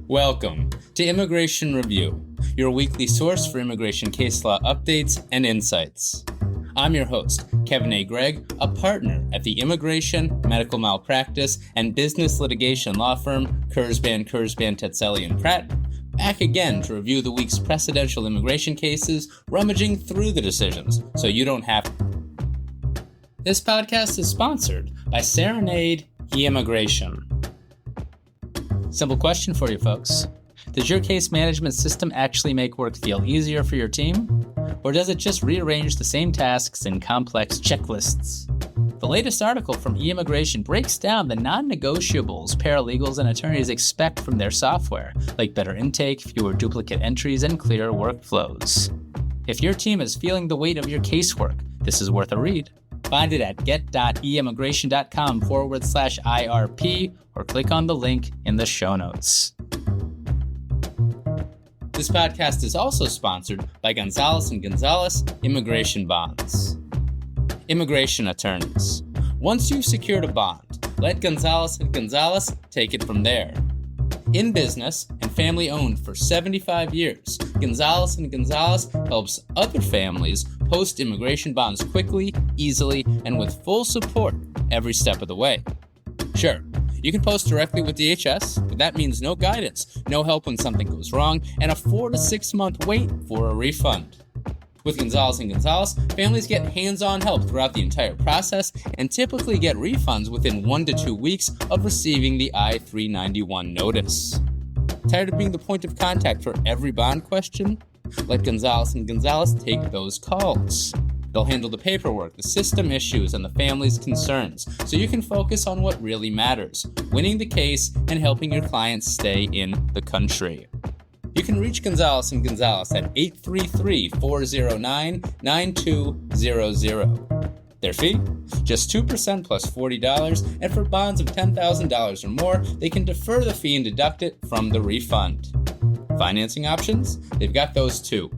Welcome to Immigration Review, your weekly source for immigration case law updates and insights. I'm your host, Kevin A. Gregg, a partner at the immigration, medical malpractice, and business litigation law firm Kurzban, Tetzeli & Pratt, back again to review the week's precedential immigration cases, rummaging through the decisions so you don't have to. This podcast is sponsored by Serenade e-Immigration. Simple question for you folks. Does your case management system actually make work feel easier for your team? Or does it just rearrange the same tasks in complex checklists? The latest article from e-Immigration breaks down the non-negotiables paralegals and attorneys expect from their software, like better intake, fewer duplicate entries, and clearer workflows. If your team is feeling the weight of your casework, this is worth a read. Find it at get.eimmigration.com/IRP or click on the link in the show notes. This podcast is also sponsored by Gonzalez & Gonzalez Immigration Bonds. Immigration attorneys. Once you've secured a bond, let Gonzalez & Gonzalez take it from there. In business and family-owned for 75 years, Gonzalez & Gonzalez helps other families post immigration bonds quickly, easily, and with full support every step of the way. Sure, you can post directly with DHS, but that means no guidance, no help when something goes wrong, and a 4 to 6 month wait for a refund. With Gonzalez & Gonzalez, families get hands-on help throughout the entire process and typically get refunds within 1 to 2 weeks of receiving the I-391 notice. Tired of being the point of contact for every bond question? Let Gonzalez & Gonzalez take those calls. They'll handle the paperwork, the system issues, and the family's concerns, so you can focus on what really matters, winning the case and helping your clients stay in the country. You can reach Gonzalez & Gonzalez at 833-409-9200. Their fee? Just 2% plus $40, and for bonds of $10,000 or more, they can defer the fee and deduct it from the refund. Financing options? They've got those too.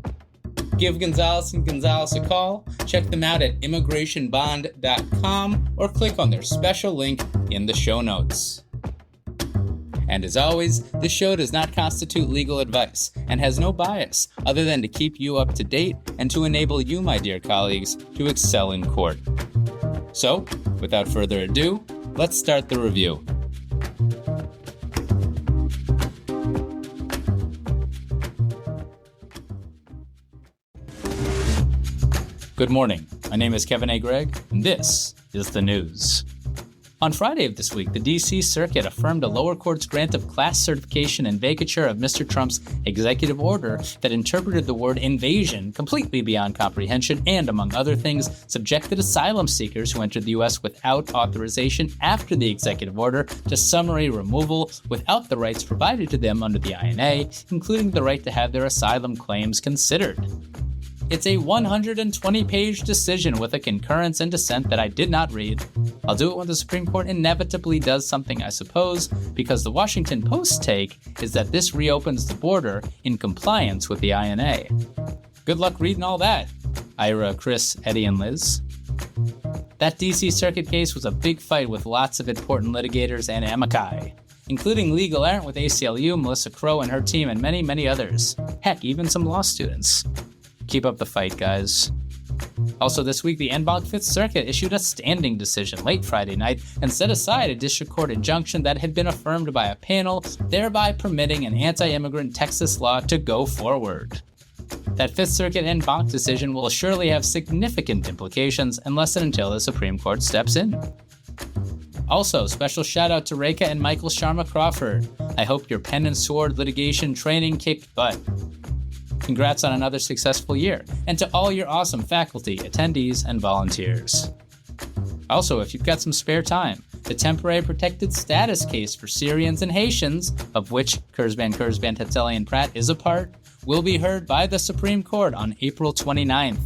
Give Gonzalez & Gonzalez a call, check them out at immigrationbond.com, or click on their special link in the show notes. And as always, this show does not constitute legal advice and has no bias other than to keep you up to date and to enable you, my dear colleagues, to excel in court. So, without further ado, let's start the review. Good morning. My name is Kevin A. Gregg, and this is the news. On Friday of this week, the D.C. Circuit affirmed a lower court's grant of class certification and vacature of Mr. Trump's executive order that interpreted the word invasion completely beyond comprehension and, among other things, subjected asylum seekers who entered the U.S. without authorization after the executive order to summary removal without the rights provided to them under the INA, including the right to have their asylum claims considered. It's a 120-page decision with a concurrence and dissent that I did not read. I'll do it when the Supreme Court inevitably does something, I suppose, because the Washington Post's take is that this reopens the border in compliance with the INA. Good luck reading all that, Ira, Chris, Eddie, and Liz. That D.C. Circuit case was a big fight with lots of important litigators and amici, including legal errant with ACLU, Melissa Crow and her team, and many, many others. Heck, even some law students. Keep up the fight, guys. Also this week, the en banc Fifth Circuit issued a standing decision late Friday night and set aside a district court injunction that had been affirmed by a panel, thereby permitting an anti-immigrant Texas law to go forward. That Fifth Circuit en banc decision will surely have significant implications unless and until the Supreme Court steps in. Also, special shout out to Rekha and Michael Sharma Crawford. I hope your pen and sword litigation training kicked butt. Congrats on another successful year, and to all your awesome faculty, attendees, and volunteers. Also, if you've got some spare time, the temporary protected status case for Syrians and Haitians, of which Kurzban, Tetzeli & Pratt is a part, will be heard by the Supreme Court on April 29th.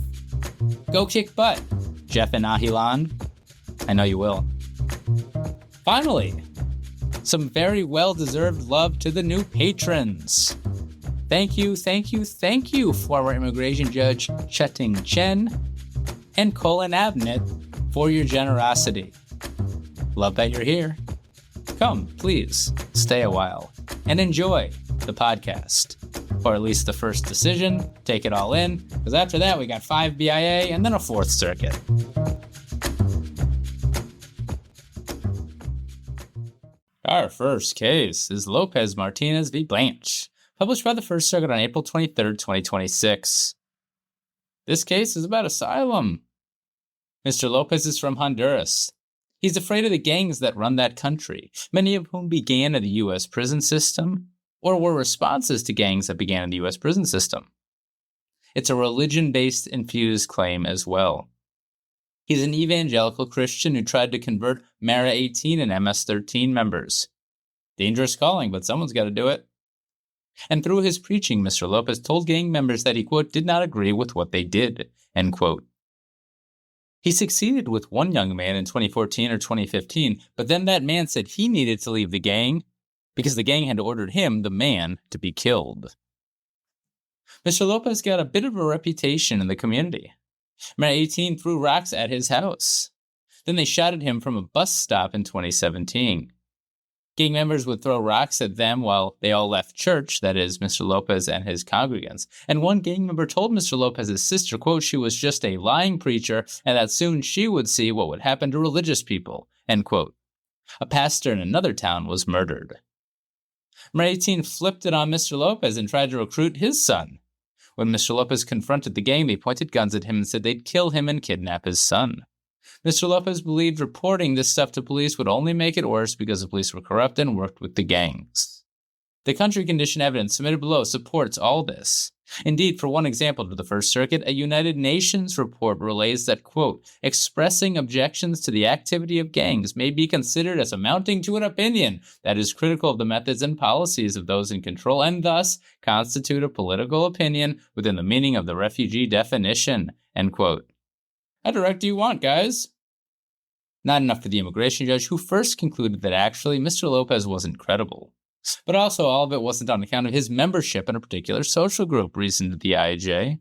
Go kick butt, Jeff and Ahilan. I know you will. Finally, some very well-deserved love to the new patrons. Thank you, former immigration judge Cheting Chen and Colin Abnett, for your generosity. Love that you're here. Come, please, stay a while and enjoy the podcast. Or at least the first decision, take it all in, because after that we got 5 BIA and then a 4th Circuit. Our first case is Lopez Martinez v. Blanche, published by the First Circuit on April 23, 2026. This case is about asylum. Mr. Lopez is from Honduras. He's afraid of the gangs that run that country, many of whom began in the U.S. prison system, or were responses to gangs that began in the U.S. prison system. It's a religion-based infused claim as well. He's an evangelical Christian who tried to convert Mara 18 and MS 13 members. Dangerous calling, but someone's got to do it. And through his preaching, Mr. Lopez told gang members that he, quote, did not agree with what they did, end quote. He succeeded with one young man in 2014 or 2015, but then that man said he needed to leave the gang because the gang had ordered him, the man, to be killed. Mr. Lopez got a bit of a reputation in the community. Mara 18 threw rocks at his house. Then they shot at him from a bus stop in 2017. Gang members would throw rocks at them while they all left church, that is, Mr. Lopez and his congregants. And one gang member told Mr. Lopez's sister, quote, she was just a lying preacher and that soon she would see what would happen to religious people, end quote. A pastor in another town was murdered. Mara 18 flipped it on Mr. Lopez and tried to recruit his son. When Mr. Lopez confronted the gang, they pointed guns at him and said they'd kill him and kidnap his son. Mr. Lopez believed reporting this stuff to police would only make it worse because the police were corrupt and worked with the gangs. The country condition evidence submitted below supports all this. Indeed, for one example to the First Circuit, a United Nations report relays that, quote, expressing objections to the activity of gangs may be considered as amounting to an opinion that is critical of the methods and policies of those in control and thus constitute a political opinion within the meaning of the refugee definition, end quote. How direct do you want, guys? Not enough for the immigration judge, who first concluded that actually Mr. Lopez wasn't credible. But also all of it wasn't on account of his membership in a particular social group, reasoned the IJ.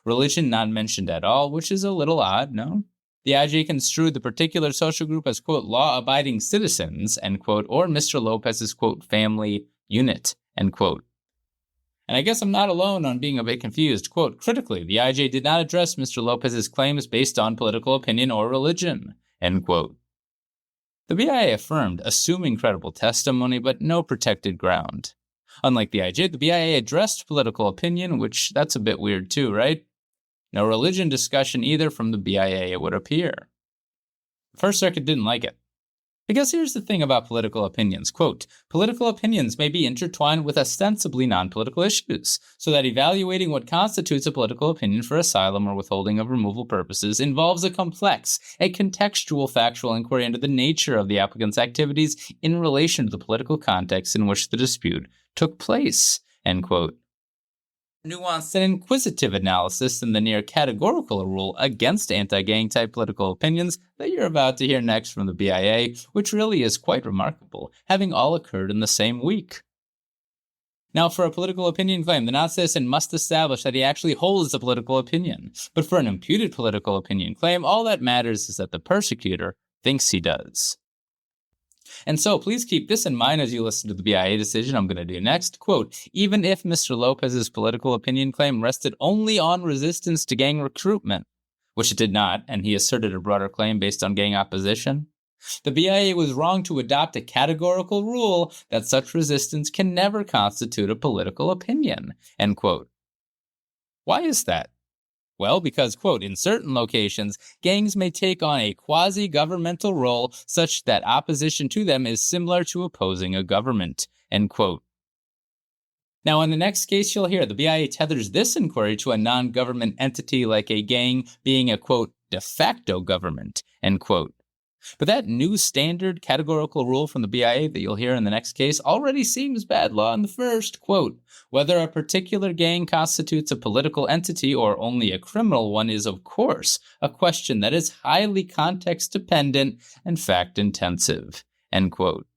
Religion not mentioned at all, which is a little odd, no? The IJ construed the particular social group as, quote, law-abiding citizens, end quote, or Mr. Lopez's, quote, family unit, end quote. And I guess I'm not alone on being a bit confused. Quote, critically, the IJ did not address Mr. Lopez's claims based on political opinion or religion, end quote. The BIA affirmed, assuming credible testimony, but no protected ground. Unlike the IJ, the BIA addressed political opinion, which that's a bit weird too, right? No religion discussion either from the BIA, it would appear. The First Circuit didn't like it. Because here's the thing about political opinions, quote, political opinions may be intertwined with ostensibly non-political issues, so that evaluating what constitutes a political opinion for asylum or withholding of removal purposes involves a complex, a contextual factual inquiry into the nature of the applicant's activities in relation to the political context in which the dispute took place, end quote. Nuanced and inquisitive analysis in the near categorical rule against anti-gang type political opinions that you're about to hear next from the BIA, which really is quite remarkable, having all occurred in the same week. Now, for a political opinion claim, the non-citizen must establish that he actually holds a political opinion. But for an imputed political opinion claim, all that matters is that the persecutor thinks he does. And so please keep this in mind as you listen to the BIA decision I'm going to do next. Quote, even if Mr. Lopez's political opinion claim rested only on resistance to gang recruitment, which it did not, and he asserted a broader claim based on gang opposition, the BIA was wrong to adopt a categorical rule that such resistance can never constitute a political opinion, end quote. Why is that? Well, because, quote, in certain locations, gangs may take on a quasi-governmental role such that opposition to them is similar to opposing a government, end quote. Now, in the next case you'll hear, the BIA tethers this inquiry to a non-government entity like a gang being a, quote, de facto government, end quote. But that new standard categorical rule from the BIA that you'll hear in the next case already seems bad law in the first, quote, whether a particular gang constitutes a political entity or only a criminal one is, of course, a question that is highly context-dependent and fact-intensive, end quote.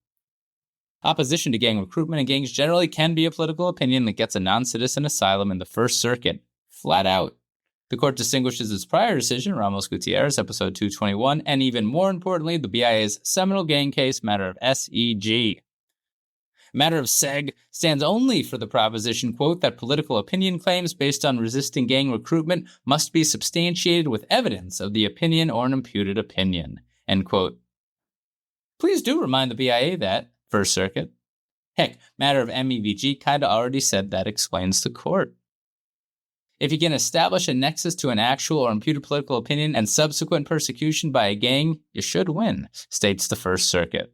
Opposition to gang recruitment and gangs generally can be a political opinion that gets a non-citizen asylum in the First Circuit, flat out. The court distinguishes its prior decision, Ramos-Gutierrez, episode 221, and even more importantly, the BIA's seminal gang case matter of SEG. Matter of seg stands only for the proposition, quote, that political opinion claims based on resisting gang recruitment must be substantiated with evidence of the opinion or an imputed opinion, end quote. Please do remind the BIA that, First Circuit. Heck, matter of MEVG kinda already said that explains the court. If you can establish a nexus to an actual or imputed political opinion and subsequent persecution by a gang, you should win, states the First Circuit.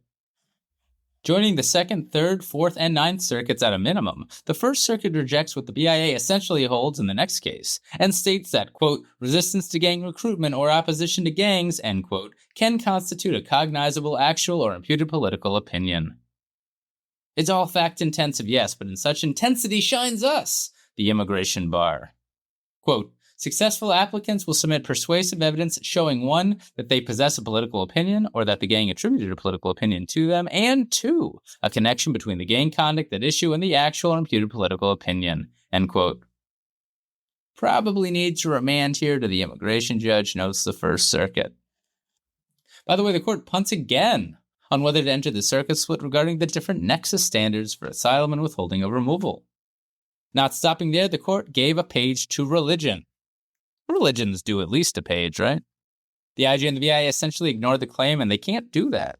Joining the Second, Third, Fourth, and Ninth Circuits at a minimum, the First Circuit rejects what the BIA essentially holds in the next case, and states that, quote, resistance to gang recruitment or opposition to gangs, end quote, can constitute a cognizable actual or imputed political opinion. It's all fact-intensive, yes, but in such intensity shines us, the immigration bar. Quote, successful applicants will submit persuasive evidence showing 1, that they possess a political opinion or that the gang attributed a political opinion to them, and 2, a connection between the gang conduct at issue and the actual or imputed political opinion, end quote. Probably need to remand here to the immigration judge, notes the First Circuit. By the way, the court punts again on whether to enter the circuit split regarding the different nexus standards for asylum and withholding of removal. Not stopping there, the court gave a page to religion. Religions do at least a page, right? The IJ and the BIA essentially ignored the claim, and they can't do that.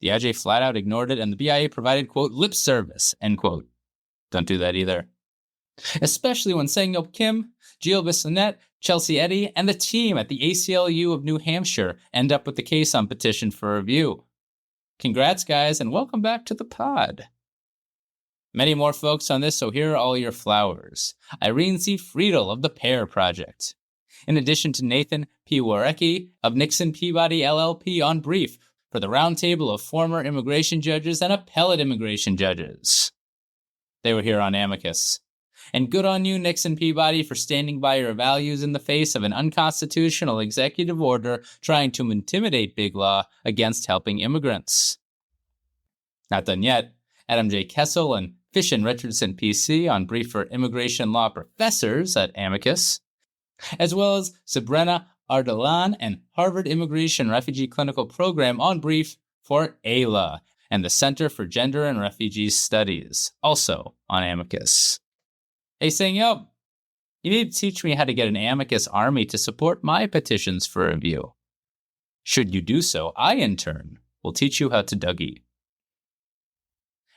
The IJ flat out ignored it, and the BIA provided, quote, lip service, end quote. Don't do that either. Especially when Sang-Yeop Kim, Gilles Bissonnette, Chelsea Eddy, and the team at the ACLU of New Hampshire end up with the case on petition for review. Congrats, guys, and welcome back to the pod. Many more folks on this, so here are all your flowers. Irene C. Friedel of the PAIR Project. In addition to Nathan P. Warecki of Nixon Peabody LLP on brief for the roundtable of former immigration judges and appellate immigration judges. They were here on amicus. And good on you, Nixon Peabody, for standing by your values in the face of an unconstitutional executive order trying to intimidate Big Law against helping immigrants. Not done yet. Adam J. Kessel and Fish and Richardson PC on brief for immigration law professors at amicus, as well as Sabrina Ardalan and Harvard Immigration Refugee Clinical Program on brief for AILA and the Center for Gender and Refugee Studies, also on amicus. Hey, Sang-Yeop, you need to teach me how to get an amicus army to support my petitions for review. Should you do so, I, in turn, will teach you how to Dougie.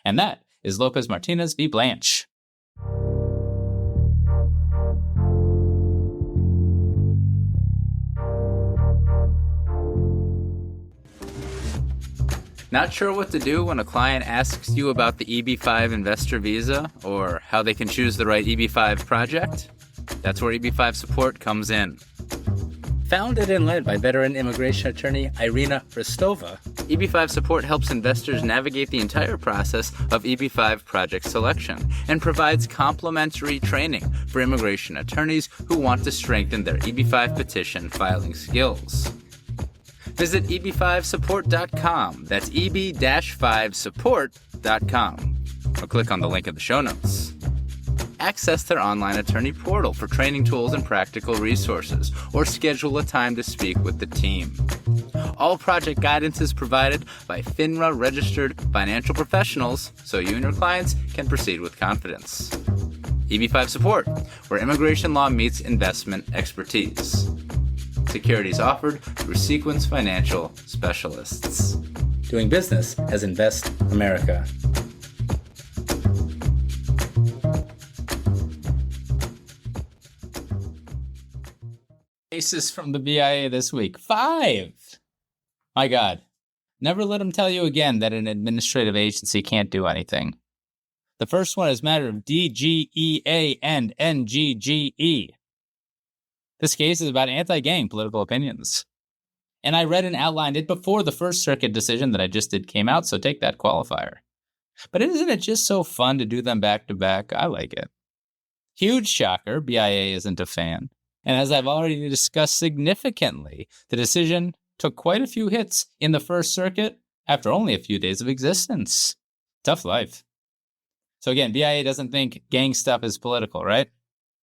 And that is Lopez Martinez v. Blanche. Not sure what to do when a client asks you about the EB-5 investor visa or how they can choose the right EB-5 project? That's where EB-5 support comes in. Founded and led by veteran immigration attorney Irina Rostova, EB-5 support helps investors navigate the entire process of EB-5 project selection and provides complimentary training for immigration attorneys who want to strengthen their EB-5 petition filing skills. Visit eb5support.com. That's eb-5support.com. Or click on the link in the show notes. Access their online attorney portal for training tools and practical resources, or schedule a time to speak with the team. All project guidance is provided by FINRA-registered financial professionals, so you and your clients can proceed with confidence. EB-5 Support, where immigration law meets investment expertise. Securities offered through Sequence Financial Specialists. Doing business as Invest America. Cases from the BIA this week. 5! My God. Never let them tell you again that an administrative agency can't do anything. The first one is matter of DGEA and NGGE. This case is about anti-gang political opinions. And I read and outlined it before the First Circuit decision that I just did came out, so take that qualifier. But isn't it just so fun to do them back to back? I like it. Huge shocker, BIA isn't a fan. And as I've already discussed significantly, the decision took quite a few hits in the First Circuit after only a few days of existence. Tough life. So again, BIA doesn't think gang stuff is political, right?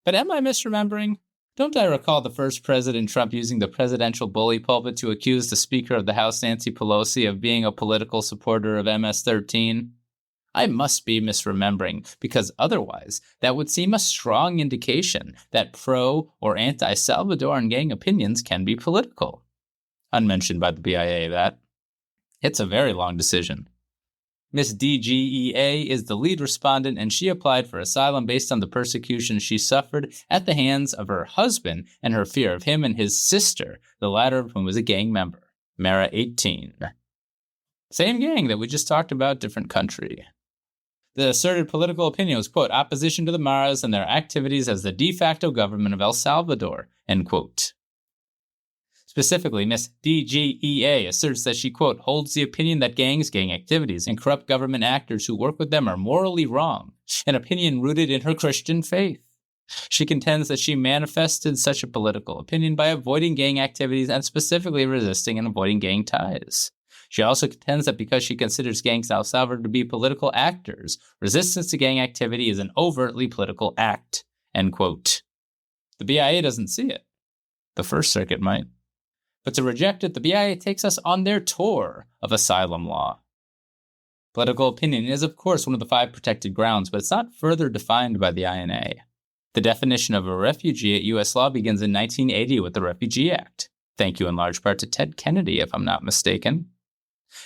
But am I misremembering? Don't I recall the first President Trump using the presidential bully pulpit to accuse the Speaker of the House, Nancy Pelosi, of being a political supporter of MS-13? I must be misremembering, because otherwise that would seem a strong indication that pro- or anti-Salvadoran gang opinions can be political. Unmentioned by the BIA, that. It's a very long decision. Miss DGEA is the lead respondent, and she applied for asylum based on the persecution she suffered at the hands of her husband and her fear of him and his sister, the latter of whom was a gang member, Mara 18. Same gang that we just talked about, different country. The asserted political opinion was, quote, opposition to the Maras and their activities as the de facto government of El Salvador, end quote. Specifically, Ms. DGEA asserts that she, quote, holds the opinion that gangs, gang activities, and corrupt government actors who work with them are morally wrong, an opinion rooted in her Christian faith. She contends that she manifested such a political opinion by avoiding gang activities and specifically resisting and avoiding gang ties. She also contends that because she considers gangs in El Salvador to be political actors, resistance to gang activity is an overtly political act, end quote. The BIA doesn't see it. The First Circuit might. But to reject it, the BIA takes us on their tour of asylum law. Political opinion is, of course, one of the 5 protected grounds, but it's not further defined by the INA. The definition of a refugee at U.S. law begins in 1980 with the Refugee Act. Thank you in large part to Ted Kennedy, if I'm not mistaken.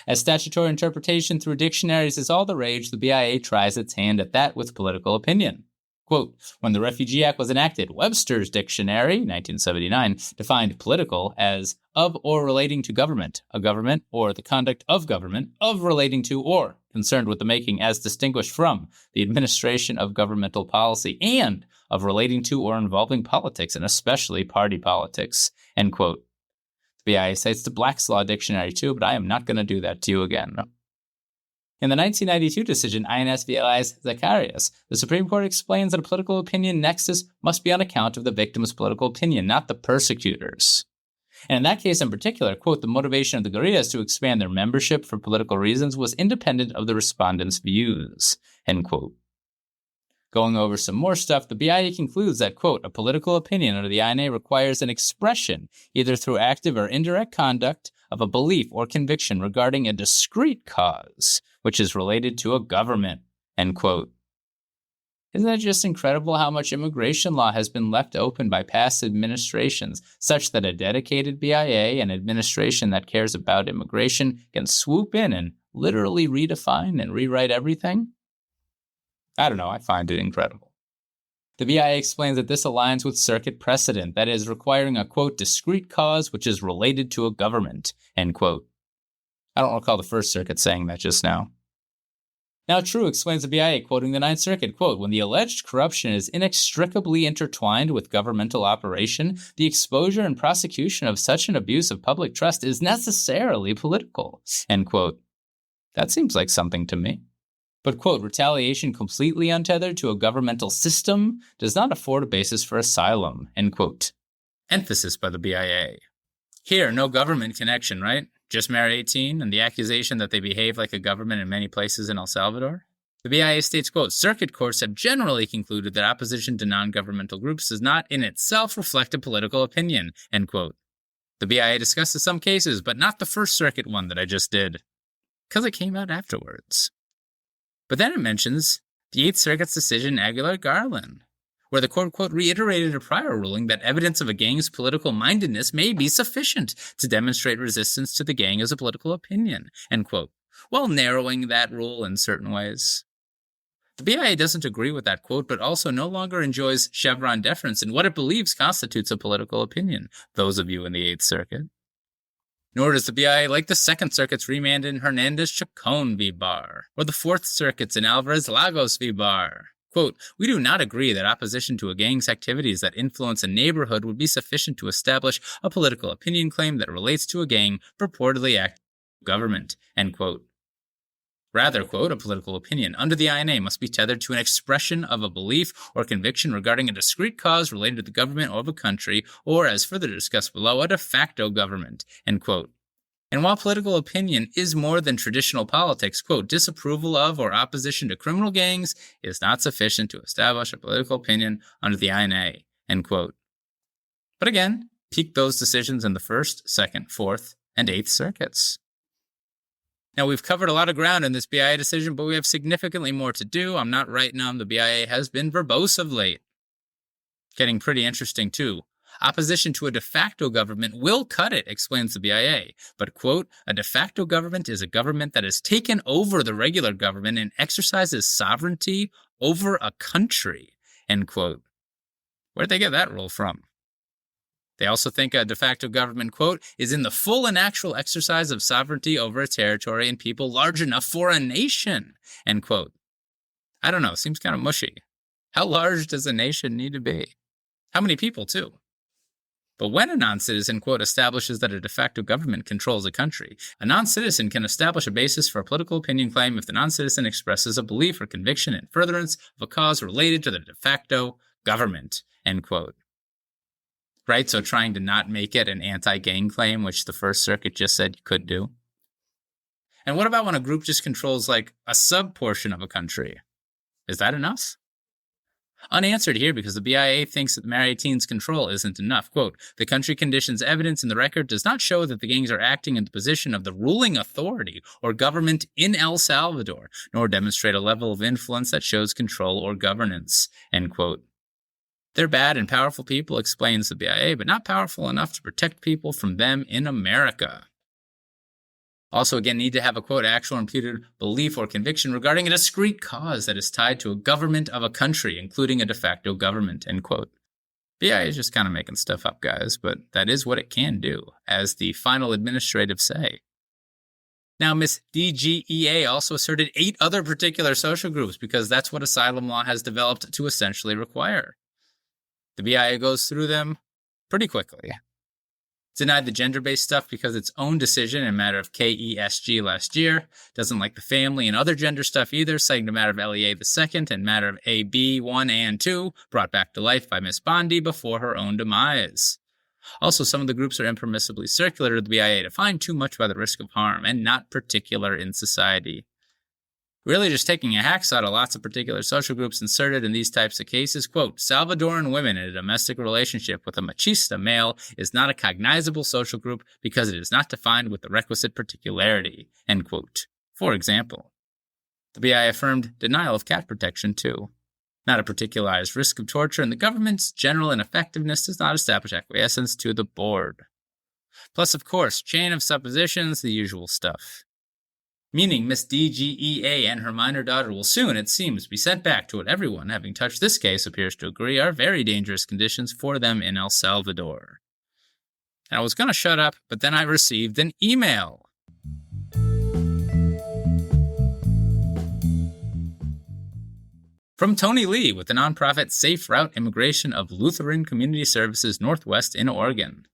As statutory interpretation through dictionaries is all the rage, the BIA tries its hand at that with political opinion. Quote, when the Refugee Act was enacted, Webster's Dictionary, 1979, defined political as of or relating to government, a government, or the conduct of government, of relating to or concerned with the making as distinguished from the administration of governmental policy, and of relating to or involving politics, and especially party politics, end quote. The BIA cites the Black's Law Dictionary too, but I am not going to do that to you again. In the 1992 decision, INS v. Elias Zacharias, the Supreme Court explains that a political opinion nexus must be on account of the victim's political opinion, not the persecutor's. And in that case in particular, quote, the motivation of the guerrillas to expand their membership for political reasons was independent of the respondents' views, end quote. Going over some more stuff, the BIA concludes that, quote, a political opinion under the INA requires an expression, either through active or indirect conduct, of a belief or conviction regarding a discrete cause, which is related to a government, end quote. Isn't it just incredible how much immigration law has been left open by past administrations, such that a dedicated BIA, an administration that cares about immigration, can swoop in and literally redefine and rewrite everything? I don't know, I find it incredible. The BIA explains that this aligns with circuit precedent, that is, requiring a, quote, discrete cause which is related to a government, end quote. I don't recall the First Circuit saying that just now. Now, True explains the BIA, quoting the Ninth Circuit, quote, when the alleged corruption is inextricably intertwined with governmental operation, the exposure and prosecution of such an abuse of public trust is necessarily political, end quote. That seems like something to me. But, quote, retaliation completely untethered to a governmental system does not afford a basis for asylum, end quote. Emphasis by the BIA. Here, no government connection, right? Just Mara 18 and the accusation that they behave like a government in many places in El Salvador? The BIA states, quote, circuit courts have generally concluded that opposition to non-governmental groups does not in itself reflect a political opinion, end quote. The BIA discusses some cases, but not the First Circuit one that I just did, because it came out afterwards. But then it mentions the Eighth Circuit's decision in Aguilar-Garland, where the court, quote, reiterated a prior ruling that evidence of a gang's political mindedness may be sufficient to demonstrate resistance to the gang as a political opinion, end quote, while narrowing that rule in certain ways. The BIA doesn't agree with that quote, but also no longer enjoys Chevron deference in what it believes constitutes a political opinion, those of you in the Eighth Circuit. Nor does the BIA like the Second Circuit's remand in Hernandez-Chacon v. Barr, or the Fourth Circuit's in Alvarez-Lagos v. Barr. Quote, we do not agree that opposition to a gang's activities that influence a neighborhood would be sufficient to establish a political opinion claim that relates to a gang purportedly acting as government, end quote. Rather, quote, a political opinion under the INA must be tethered to an expression of a belief or conviction regarding a discrete cause related to the government of a country, or, as further discussed below, a de facto government, end quote. And while political opinion is more than traditional politics, quote, disapproval of or opposition to criminal gangs is not sufficient to establish a political opinion under the INA, end quote. But again, peek those decisions in the First, Second, Fourth, and Eighth Circuits. Now, we've covered a lot of ground in this BIA decision, but we have significantly more to do. I'm not writing them. The BIA has been verbose of late. Getting pretty interesting, too. Opposition to a de facto government will cut it, explains the BIA. But, quote, a de facto government is a government that has taken over the regular government and exercises sovereignty over a country, end quote. Where'd they get that rule from? They also think a de facto government, quote, is in the full and actual exercise of sovereignty over a territory and people large enough for a nation, end quote. I don't know, seems kind of mushy. How large does a nation need to be? How many people, too? But when a non-citizen, quote, establishes that a de facto government controls a country, a non-citizen can establish a basis for a political opinion claim if the non-citizen expresses a belief or conviction in furtherance of a cause related to the de facto government, end quote. Right? So trying to not make it an anti-gang claim, which the First Circuit just said you could do. And what about when a group just controls like a sub-portion of a country? Is that enough? Unanswered here because the BIA thinks that Martinez's control isn't enough. Quote, the country conditions evidence in the record does not show that the gangs are acting in the position of the ruling authority or government in El Salvador, nor demonstrate a level of influence that shows control or governance, end quote. They're bad and powerful people, explains the BIA, but not powerful enough to protect people from them in America. Also, again, need to have a, quote, actual or imputed belief or conviction regarding a discrete cause that is tied to a government of a country, including a de facto government, end quote. BIA is just kind of making stuff up, guys, but that is what it can do, as the final administrative say. Now, Ms. DGEA also asserted 8 other particular social groups because that's what asylum law has developed to essentially require. The BIA goes through them pretty quickly. Denied the gender-based stuff because its own decision in a matter of KESG last year. Doesn't like the family and other gender stuff either, citing the matter of LEA II and matter of AB 1 and 2, brought back to life by Ms. Bondi before her own demise. Also, some of the groups are impermissibly circular to the BIA to find too much by the risk of harm and not particular in society. Really just taking a hacksaw to lots of particular social groups inserted in these types of cases. Quote, Salvadoran women in a domestic relationship with a machista male is not a cognizable social group because it is not defined with the requisite particularity, end quote. For example, the BIA affirmed denial of cat protection too. Not a particularized risk of torture, and the government's general ineffectiveness does not establish acquiescence to the board. Plus, of course, chain of suppositions, the usual stuff. Meaning Miss DGEA and her minor daughter will soon, it seems, be sent back to what everyone having touched this case appears to agree are very dangerous conditions for them in El Salvador. And I was going to shut up, but then I received an email. From Tony Lee with the nonprofit Safe Route Immigration of Lutheran Community Services Northwest in Oregon.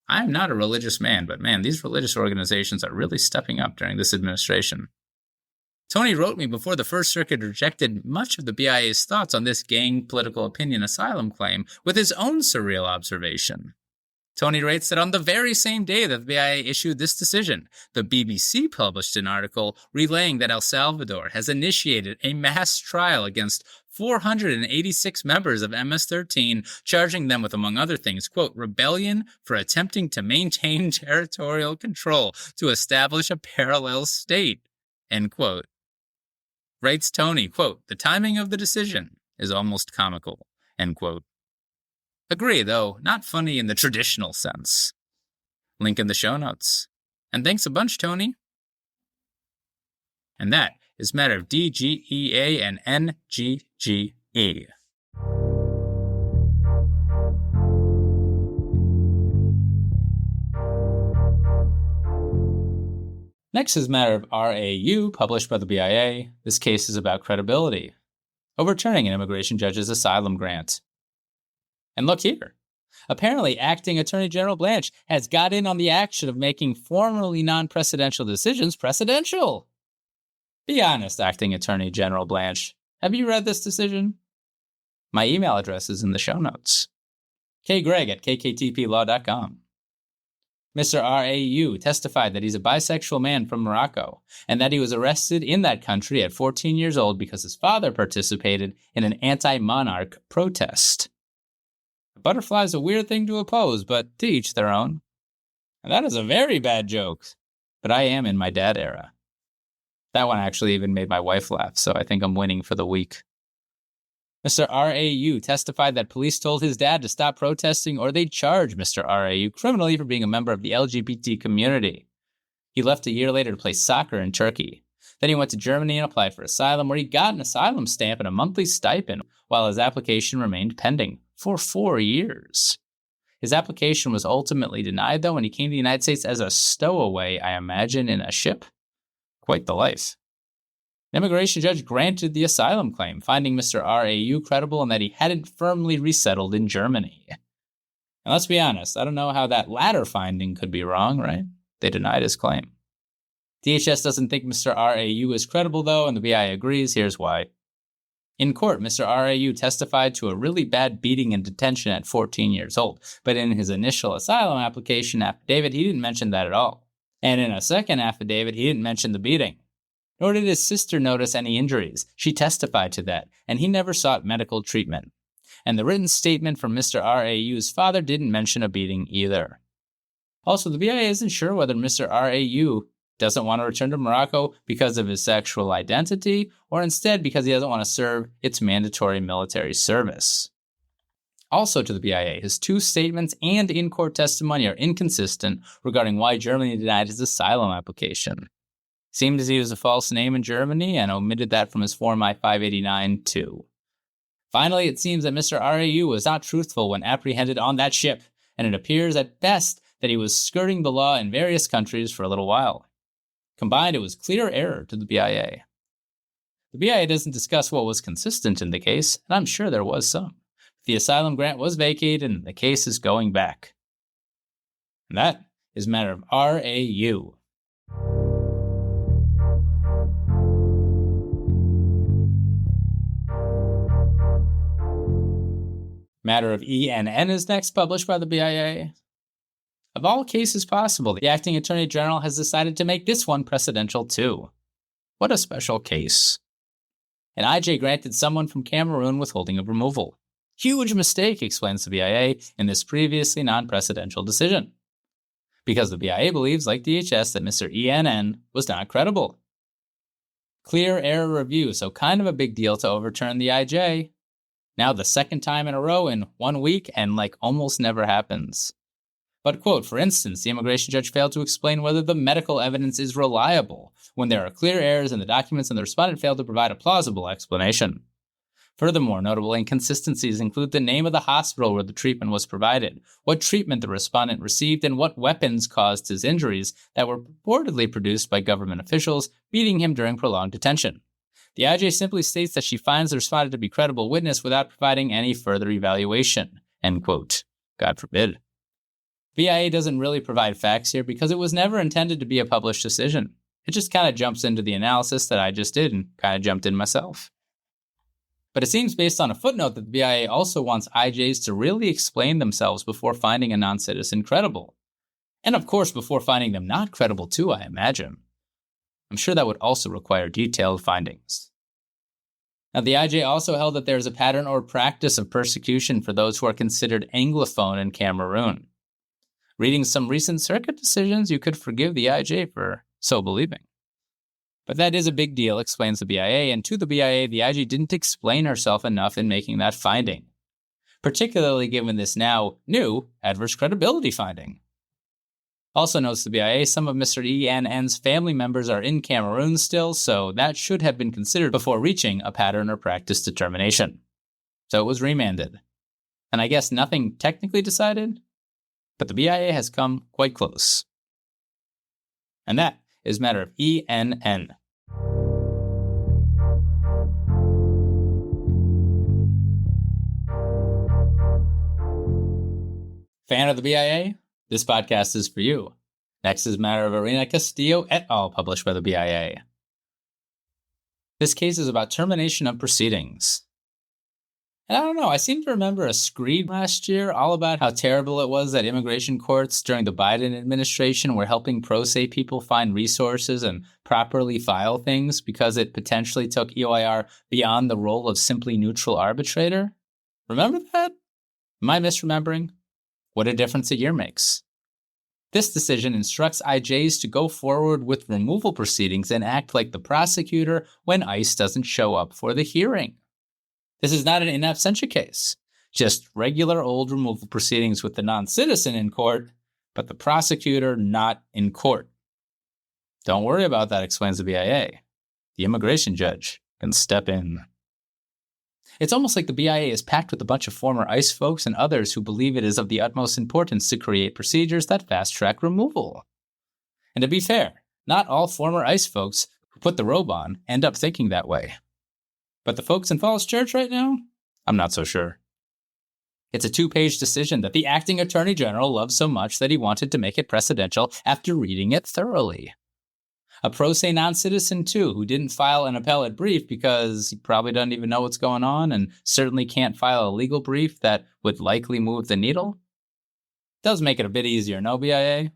I am not a religious man, but man, these religious organizations are really stepping up during this administration. Tony wrote me before the First Circuit rejected much of the BIA's thoughts on this gang political opinion asylum claim with his own surreal observation. Tony writes that on the very same day that the BIA issued this decision, the BBC published an article relaying that El Salvador has initiated a mass trial against 486 members of MS-13, charging them with, among other things, quote, rebellion for attempting to maintain territorial control to establish a parallel state, end quote. Writes Tony, quote, the timing of the decision is almost comical, end quote. Agree, though, not funny in the traditional sense. Link in the show notes. And thanks a bunch, Tony. And that is matter of DGEA and NGGE. Next is matter of RAU, published by the BIA. This case is about credibility, overturning an immigration judge's asylum grant. And look here. Apparently, Acting Attorney General Blanche has got in on the action of making formerly non-precedential decisions precedential. Be honest, Acting Attorney General Blanche. Have you read this decision? My email address is in the show notes. kgreg@kktplaw.com. Mr. RAU testified that he's a bisexual man from Morocco and that he was arrested in that country at 14 years old because his father participated in an anti-monarch protest. A butterfly is a weird thing to oppose, but to each their own. And that is a very bad joke. but I am in my dad era. That one actually even made my wife laugh, so I think I'm winning for the week. Mr. R.A.U. testified that police told his dad to stop protesting or they'd charge Mr. R.A.U. criminally for being a member of the LGBT community. He left a year later to play soccer in Turkey. Then he went to Germany and applied for asylum, where he got an asylum stamp and a monthly stipend while his application remained pending for 4 years. His application was ultimately denied, though, when he came to the United States as a stowaway, I imagine, in a ship. Quite the life. An immigration judge granted the asylum claim, finding Mr. R.A.U. credible and that he hadn't firmly resettled in Germany. And let's be honest, I don't know how that latter finding could be wrong, right? They denied his claim. DHS doesn't think Mr. R.A.U. is credible, though, and the BIA agrees. Here's why. In court, Mr. R.A.U. testified to a really bad beating in detention at 14 years old, but in his initial asylum application affidavit, he didn't mention that at all. And in a second affidavit, he didn't mention the beating. Nor did his sister notice any injuries. She testified to that, and he never sought medical treatment. And the written statement from Mr. R.A.U.'s father didn't mention a beating either. Also, the BIA isn't sure whether Mr. R.A.U. doesn't want to return to Morocco because of his sexual identity, or instead because he doesn't want to serve its mandatory military service. Also to the BIA, his two statements and in-court testimony are inconsistent regarding why Germany denied his asylum application. Seemed as he was a false name in Germany and omitted that from his Form I-589 too. Finally, it seems that Mr. R.A.U. was not truthful when apprehended on that ship, and it appears at best that he was skirting the law in various countries for a little while. Combined, it was clear error to the BIA. The BIA doesn't discuss what was consistent in the case, and I'm sure there was some. The asylum grant was vacated, and the case is going back. And that is a matter of R.A.U. Matter of I&N is next, published by the BIA. Of all cases possible, the acting attorney general has decided to make this one precedential too. What a special case. An IJ granted someone from Cameroon withholding of removal. Huge mistake, explains the BIA in this previously non-precedential decision. Because the BIA believes, like DHS, that Mr. I&N was not credible. Clear error review, so kind of a big deal to overturn the IJ. Now the second time in a row in 1 week, and like almost never happens. But, quote, for instance, the immigration judge failed to explain whether the medical evidence is reliable when there are clear errors in the documents and the respondent failed to provide a plausible explanation. Furthermore, notable inconsistencies include the name of the hospital where the treatment was provided, what treatment the respondent received, and what weapons caused his injuries that were purportedly produced by government officials beating him during prolonged detention. The IJ simply states that she finds the respondent to be a credible witness without providing any further evaluation. End quote. God forbid. BIA doesn't really provide facts here because it was never intended to be a published decision. It just kind of jumps into the analysis that I just did and kind of jumped in myself. But it seems based on a footnote that the BIA also wants IJs to really explain themselves before finding a non-citizen credible. And of course before finding them not credible too, I imagine. I'm sure that would also require detailed findings. Now, the IJ also held that there is a pattern or practice of persecution for those who are considered Anglophone in Cameroon. Reading some recent circuit decisions, you could forgive the IJ for so believing. But that is a big deal, explains the BIA, and to the BIA, the IJ didn't explain herself enough in making that finding, particularly given this now new adverse credibility finding. Also notes the BIA, some of Mr. I&N's family members are in Cameroon still, so that should have been considered before reaching a pattern or practice determination. So it was remanded. And I guess nothing technically decided, but the BIA has come quite close. And that is a matter of I&N. Fan of the BIA? This podcast is for you. Next is a matter of Arena Castillo et al., published by the BIA. This case is about termination of proceedings. And I don't know, I seem to remember a screed last year all about how terrible it was that immigration courts during the Biden administration were helping pro se people find resources and properly file things because it potentially took EOIR beyond the role of simply neutral arbitrator. Remember that? Am I misremembering? What a difference a year makes. This decision instructs IJs to go forward with removal proceedings and act like the prosecutor when ICE doesn't show up for the hearing. This is not an in absentia case, just regular old removal proceedings with the non-citizen in court, but the prosecutor not in court. Don't worry about that, explains the BIA. The immigration judge can step in. It's almost like the BIA is packed with a bunch of former ICE folks and others who believe it is of the utmost importance to create procedures that fast-track removal. And to be fair, not all former ICE folks who put the robe on end up thinking that way. But the folks in Falls Church right now? I'm not so sure. It's a 2-page decision that the acting attorney general loved so much that he wanted to make it precedential after reading it thoroughly. A pro se non-citizen, too, who didn't file an appellate brief because he probably doesn't even know what's going on and certainly can't file a legal brief that would likely move the needle. Does make it a bit easier, no, BIA?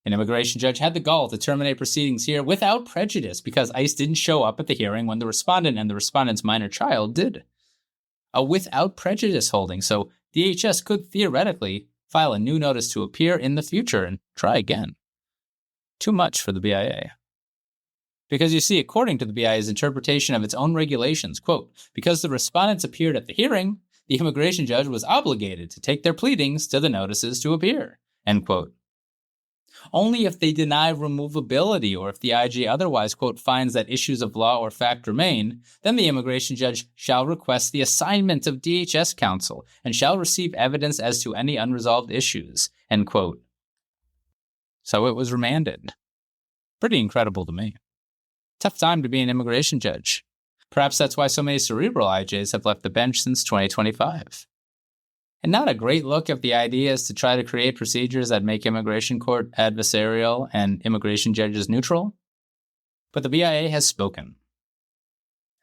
An immigration judge had the gall to terminate proceedings here without prejudice because ICE didn't show up at the hearing when the respondent and the respondent's minor child did. A without prejudice holding, so DHS could theoretically file a new notice to appear in the future and try again. Too much for the BIA. Because you see, according to the BIA's interpretation of its own regulations, quote, because the respondents appeared at the hearing, the immigration judge was obligated to take their pleadings to the notices to appear, end quote. Only if they deny removability or if the IG otherwise, quote, finds that issues of law or fact remain, then the immigration judge shall request the assignment of DHS counsel and shall receive evidence as to any unresolved issues, end quote. So it was remanded. Pretty incredible to me. Tough time to be an immigration judge. Perhaps that's why so many cerebral IJs have left the bench since 2025. And not a great look if the idea is to try to create procedures that make immigration court adversarial and immigration judges neutral. But the BIA has spoken.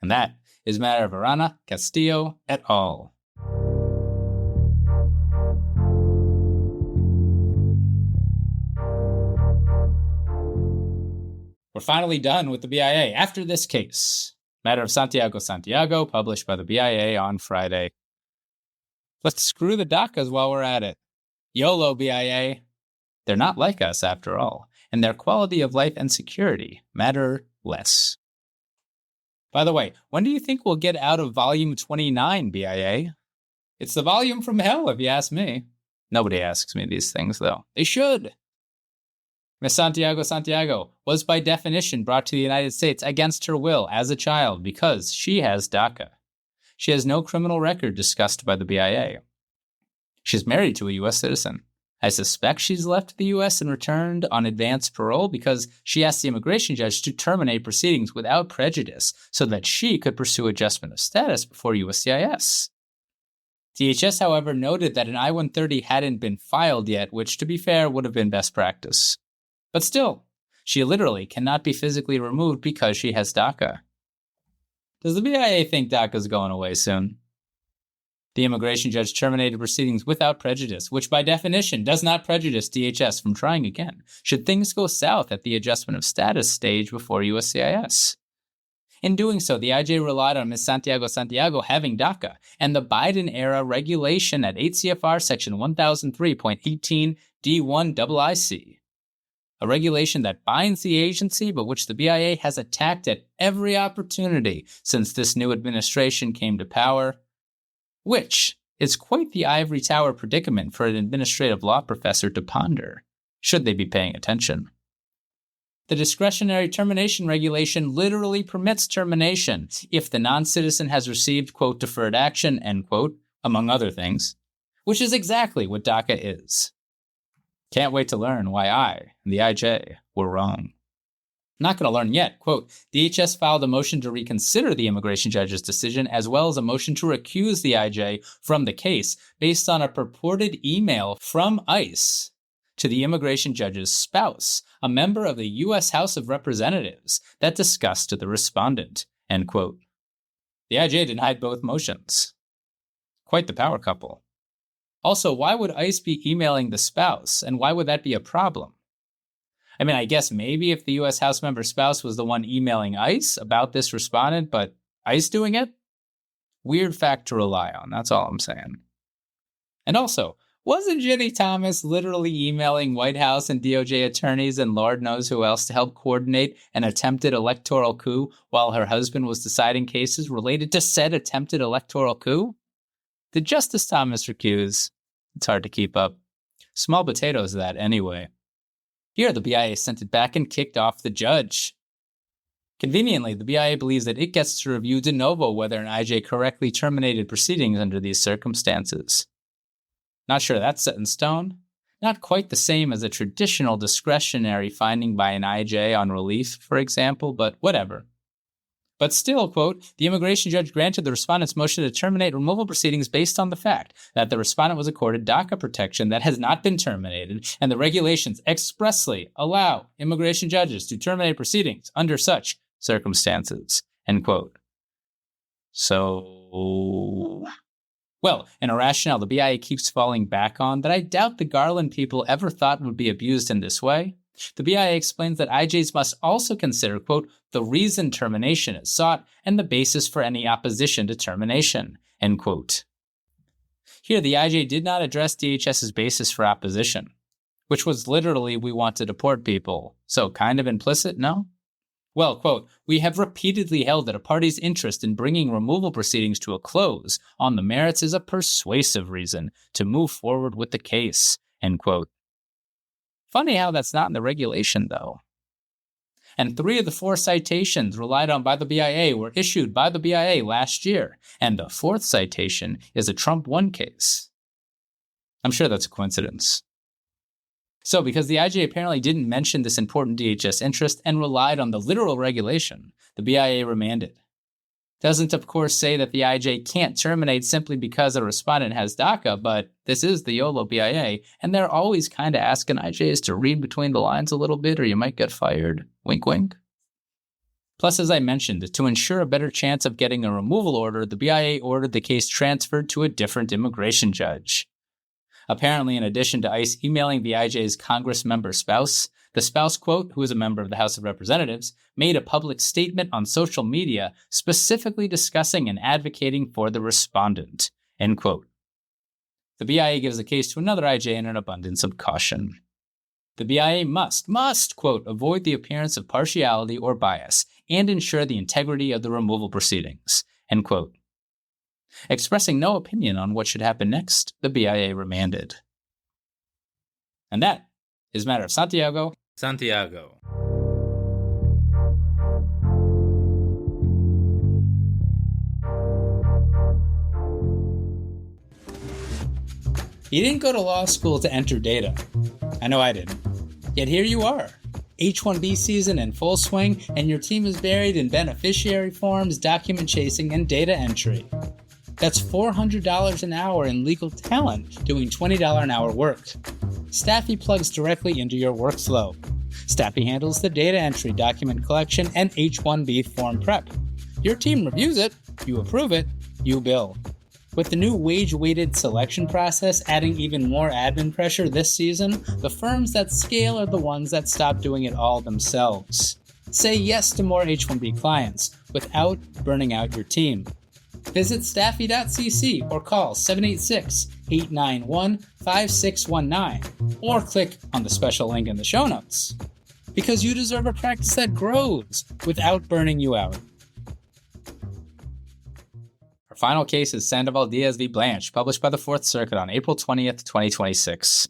And that is matter of Arana Castillo et al. We're finally done with the BIA after this case. Matter of Santiago, published by the BIA on Friday. Let's screw the DACAs while we're at it. YOLO, BIA. They're not like us, after all, and their quality of life and security matter less. By the way, when do you think we'll get out of volume 29, BIA? It's the volume from hell, if you ask me. Nobody asks me these things, though. They should. Miss Santiago was by definition brought to the United States against her will as a child because she has DACA. She has no criminal record discussed by the BIA. She's married to a U.S. citizen. I suspect she's left the U.S. and returned on advance parole because she asked the immigration judge to terminate proceedings without prejudice so that she could pursue adjustment of status before USCIS. DHS, however, noted that an I-130 hadn't been filed yet, which, to be fair, would have been best practice. But still, she literally cannot be physically removed because she has DACA. Does the BIA think DACA's going away soon? The immigration judge terminated proceedings without prejudice, which by definition does not prejudice DHS from trying again, should things go south at the adjustment of status stage before USCIS. In doing so, the IJ relied on Ms. Santiago having DACA and the Biden-era regulation at 8 CFR section 1003.18 D1IIC. A regulation that binds the agency, but which the BIA has attacked at every opportunity since this new administration came to power, which is quite the ivory tower predicament for an administrative law professor to ponder, should they be paying attention. The discretionary termination regulation literally permits termination if the non-citizen has received, quote, deferred action, end quote, among other things, which is exactly what DACA is. Can't wait to learn why I and the IJ were wrong. Not going to learn yet. Quote, DHS filed a motion to reconsider the immigration judge's decision as well as a motion to recuse the IJ from the case based on a purported email from ICE to the immigration judge's spouse, a member of the U.S. House of Representatives, that discussed to the respondent, end quote. The IJ denied both motions. Quite the power couple. Also, why would ICE be emailing the spouse, and why would that be a problem? I mean, I guess maybe if the U.S. House member's spouse was the one emailing ICE about this respondent, but ICE doing it? Weird fact to rely on, that's all I'm saying. And also, Wasn't Ginny Thomas literally emailing White House and DOJ attorneys and Lord knows who else to help coordinate an attempted electoral coup while her husband was deciding cases related to said attempted electoral coup? Did Justice Thomas recuse? It's hard to keep up. Small potatoes, that, anyway. Here, the BIA sent it back and kicked off the judge. Conveniently, the BIA believes that it gets to review de novo whether an IJ correctly terminated proceedings under these circumstances. Not sure that's set in stone. Not quite the same as a traditional discretionary finding by an IJ on relief, for example, but whatever. But still, quote, the immigration judge granted the respondent's motion to terminate removal proceedings based on the fact that the respondent was accorded DACA protection that has not been terminated, and the regulations expressly allow immigration judges to terminate proceedings under such circumstances, end quote. So, well, in a rationale the BIA keeps falling back on that I doubt the Garland people ever thought would be abused in this way, the BIA explains that IJs must also consider, quote, the reason termination is sought and the basis for any opposition to termination, end quote. Here, the IJ did not address DHS's basis for opposition, which was literally, we want to deport people. So kind of implicit, no? Well, quote, we have repeatedly held that a party's interest in bringing removal proceedings to a close on the merits is a persuasive reason to move forward with the case, end quote. Funny how that's not in the regulation, though. And 3 of the 4 citations relied on by the BIA were issued by the BIA last year, and the 4th citation is a Trump 1 case. I'm sure that's a coincidence. So, because the IJ apparently didn't mention this important DHS interest and relied on the literal regulation, the BIA remanded. Doesn't, of course, say that the IJ can't terminate simply because a respondent has DACA, but this is the YOLO BIA, and they're always kind of asking IJs to read between the lines a little bit or you might get fired. Wink, wink. Plus, as I mentioned, to ensure a better chance of getting a removal order, the BIA ordered the case transferred to a different immigration judge. Apparently, in addition to ICE emailing the IJ's Congress member spouse, the spouse, quote, who is a member of the House of Representatives, made a public statement on social media specifically discussing and advocating for the respondent, end quote. The BIA gives the case to another IJ in an abundance of caution. The BIA must, quote, avoid the appearance of partiality or bias and ensure the integrity of the removal proceedings, end quote. Expressing no opinion on what should happen next, the BIA remanded. And that is Matter of Santiago. You didn't go to law school to enter data. I know I didn't. Yet here you are. H-1B season in full swing, and your team is buried in beneficiary forms, document chasing, and data entry. That's $400 an hour in legal talent doing $20 an hour work. Staffy plugs directly into your workflow. Staffy handles the data entry, document collection, and H-1B form prep. Your team reviews it, you approve it, you bill. With the new wage-weighted selection process adding even more admin pressure this season, the firms that scale are the ones that stop doing it all themselves. Say yes to more H-1B clients without burning out your team. Visit staffy.cc or call 786-891-5619 or click on the special link in the show notes. Because you deserve a practice that grows without burning you out. Our final case is Sandoval Diaz v. Blanche, published by the 4th Circuit on April 20th, 2026.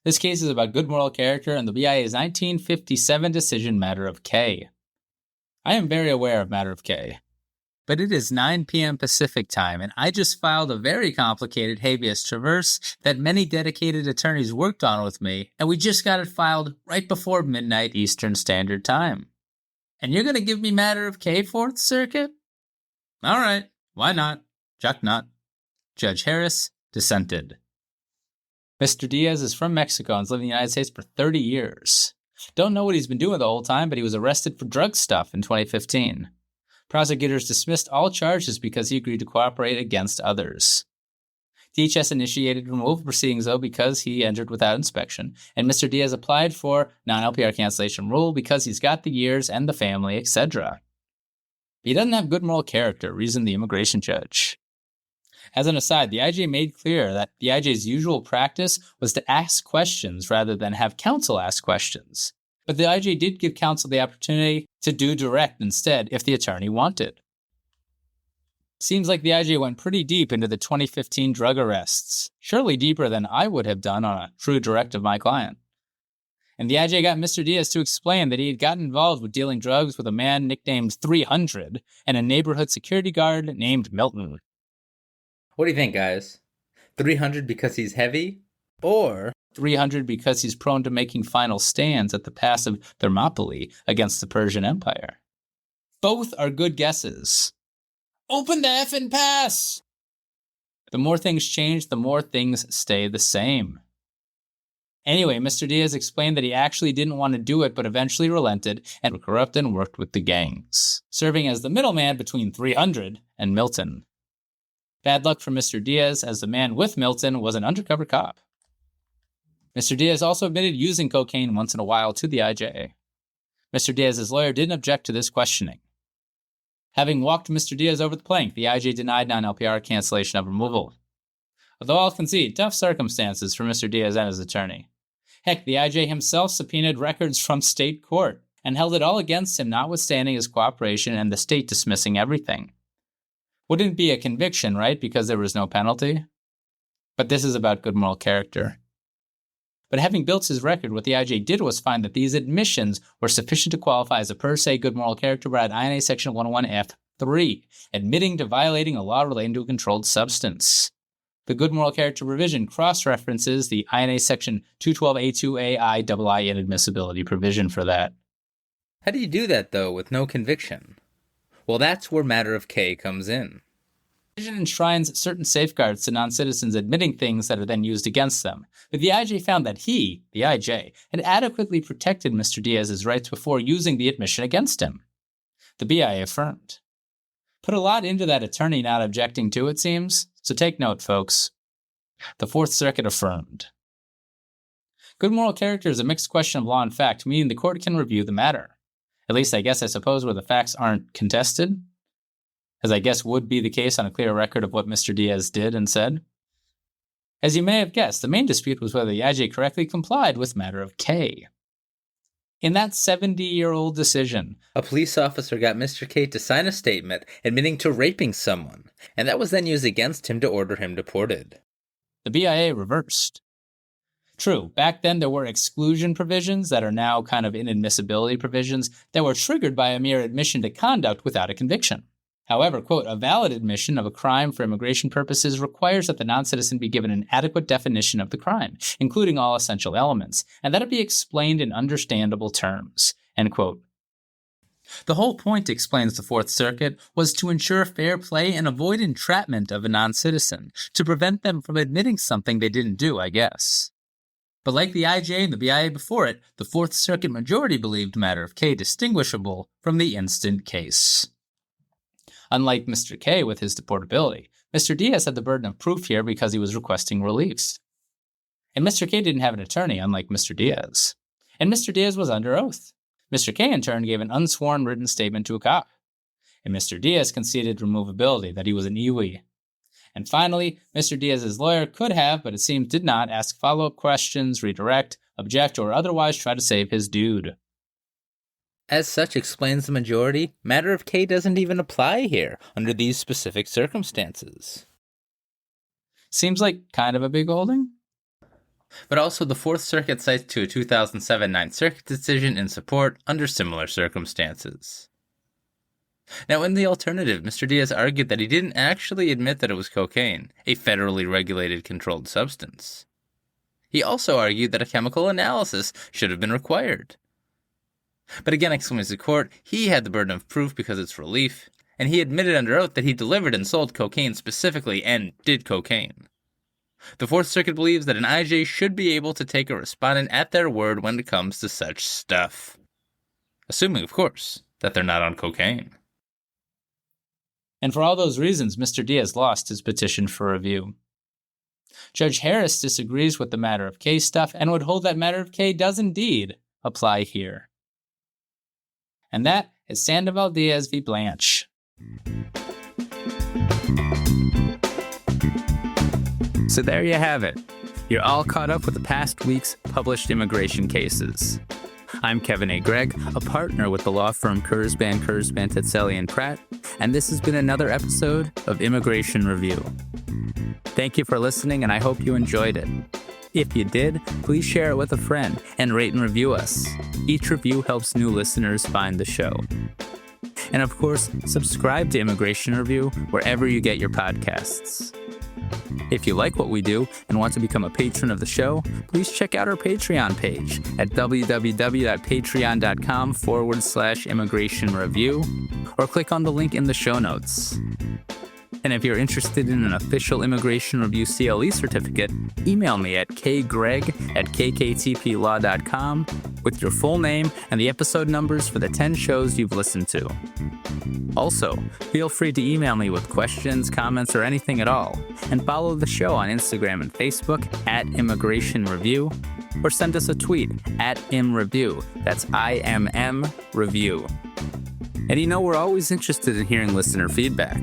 This case is about good moral character and the BIA's 1957 decision Matter of K. I am very aware of Matter of K. But it is 9 p.m. Pacific time, and I just filed a very complicated habeas traverse that many dedicated attorneys worked on with me, and we just got it filed right before midnight Eastern Standard Time. And you're going to give me Matter of K, 4th Circuit? All right, why not? Chuck not. Judge Harris dissented. Mr. Diaz is from Mexico and has lived in the United States for 30 years. Don't know what he's been doing the whole time, but he was arrested for drug stuff in 2015. Prosecutors dismissed all charges because he agreed to cooperate against others. DHS initiated removal proceedings, though, because he entered without inspection, and Mr. Diaz applied for non-LPR cancellation rule because he's got the years and the family, etc. He doesn't have good moral character, reasoned the immigration judge. As an aside, the IJ made clear that the IJ's usual practice was to ask questions rather than have counsel ask questions. But the IJ did give counsel the opportunity to do direct instead if the attorney wanted. Seems like the IJ went pretty deep into the 2015 drug arrests, surely deeper than I would have done on a true direct of my client. And the IJ got Mr. Diaz to explain that he had gotten involved with dealing drugs with a man nicknamed 300 and a neighborhood security guard named Milton. What do you think, guys? 300 because he's heavy? Or 300 because he's prone to making final stands at the Pass of Thermopylae against the Persian Empire? Both are good guesses. Open the effing pass! The more things change, the more things stay the same. Anyway, Mr. Diaz explained that he actually didn't want to do it, but eventually relented and corrupted and worked with the gangs, serving as the middleman between 300 and Milton. Bad luck for Mr. Diaz, as the man with Milton was an undercover cop. Mr. Diaz also admitted using cocaine once in a while to the IJ. Mr. Diaz's lawyer didn't object to this questioning. Having walked Mr. Diaz over the plank, the IJ denied non-LPR cancellation of removal. Although I'll concede, tough circumstances for Mr. Diaz and his attorney. Heck, the IJ himself subpoenaed records from state court and held it all against him, notwithstanding his cooperation and the state dismissing everything. Wouldn't be a conviction, right, because there was no penalty? But this is about good moral character. But having built his record, what the IJ did was find that these admissions were sufficient to qualify as a per se good moral character by I&A Section 101F3, admitting to violating a law relating to a controlled substance. The good moral character provision cross-references the I&A Section 212A2AI inadmissibility provision for that. how do you do that, though, with no conviction? Well, that's where matter of K comes in. The provision enshrines certain safeguards to non-citizens admitting things that are then used against them, but the IJ found that he, the IJ, had adequately protected Mr. Diaz's rights before using the admission against him. The BIA affirmed. Put a lot into that attorney not objecting to, it seems, so take note, folks. The Fourth Circuit affirmed. Good moral character is a mixed question of law and fact, meaning the court can review the matter. At least I suppose where the facts aren't contested, as I guess would be the case on a clear record of what Mr. Diaz did and said. As you may have guessed, the main dispute was whether the IJ correctly complied with matter of K. In that 70-year-old decision, A police officer got Mr. K to sign a statement admitting to raping someone, and that was then used against him to order him deported. the BIA reversed. True, back then there were exclusion provisions that are now kind of inadmissibility provisions that were triggered by a mere admission to conduct without a conviction. However, quote, a valid admission of a crime for immigration purposes requires that the non-citizen be given an adequate definition of the crime, including all essential elements, and that it be explained in understandable terms, end quote. The whole point, explains the Fourth Circuit, was to ensure fair play and avoid entrapment of a non-citizen, to prevent them from admitting something they didn't do, I guess. But like the IJ and the BIA before it, the Fourth Circuit majority believed matter of K distinguishable from the instant case. Unlike Mr. K with his deportability, Mr. Diaz had the burden of proof here because he was requesting reliefs. And Mr. K didn't have an attorney, unlike Mr. Diaz. And Mr. Diaz was under oath. Mr. K, in turn, gave an unsworn written statement to a cop. And Mr. Diaz conceded removability, that he was an Iwi. And finally, Mr. Diaz's lawyer could have, but it seems did not, ask follow-up questions, redirect, object, or otherwise try to save his dude. As such, explains the majority, matter of K doesn't even apply here, under these specific circumstances. Seems like kind of a big holding? But also the Fourth Circuit cites to a 2007 Ninth Circuit decision in support under similar circumstances. Now, in the alternative, Mr. Diaz argued that he didn't actually admit that it was cocaine, a federally regulated controlled substance. He also argued that a chemical analysis should have been required. But again, explains the court, he had the burden of proof because it's relief, and he admitted under oath that he delivered and sold cocaine specifically and did cocaine. The Fourth Circuit believes that an IJ should be able to take a respondent at their word when it comes to such stuff. Assuming, of course, that they're not on cocaine. And for all those reasons, Mr. Diaz lost his petition for review. Judge Harris disagrees with the matter of K stuff and would hold that matter of K does indeed apply here. And that is Sandoval Diaz v. Blanche. So there you have it. You're all caught up with the past week's published immigration cases. I'm Kevin A. Gregg, a partner with the law firm Kurzban, Tetzeli & Pratt, and this has been another episode of Immigration Review. Thank you for listening, and I hope you enjoyed it. If you did, please share it with a friend and rate and review us. Each review helps new listeners find the show. And of course, subscribe to Immigration Review wherever you get your podcasts. If you like what we do and want to become a patron of the show, please check out our Patreon page at www.patreon.com/Immigration Review or click on the link in the show notes. And if you're interested in an official Immigration Review CLE certificate, email me at kgreg@kktplaw.com with your full name and the episode numbers for the 10 shows you've listened to. Also, feel free to email me with questions, comments, or anything at all, and follow the show on Instagram and Facebook at Immigration Review, or send us a tweet at ImReview. That's IMM Review. And you know, we're always interested in hearing listener feedback.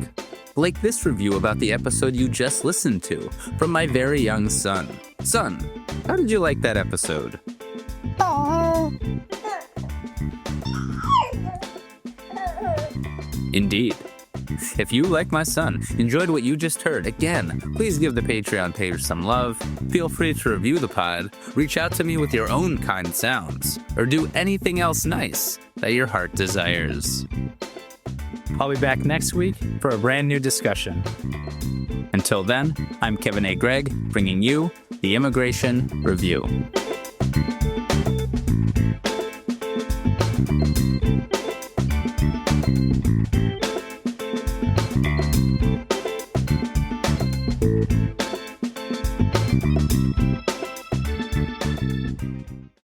Like this review about the episode you just listened to from my very young son. Son, how did you like that episode? Indeed. If you, like my son, enjoyed what you just heard, again, please give the Patreon page some love, feel free to review the pod, reach out to me with your own kind sounds, or do anything else nice that your heart desires. I'll be back next week for a brand new discussion. Until then, I'm Kevin A. Gregg, bringing you the Immigration Review.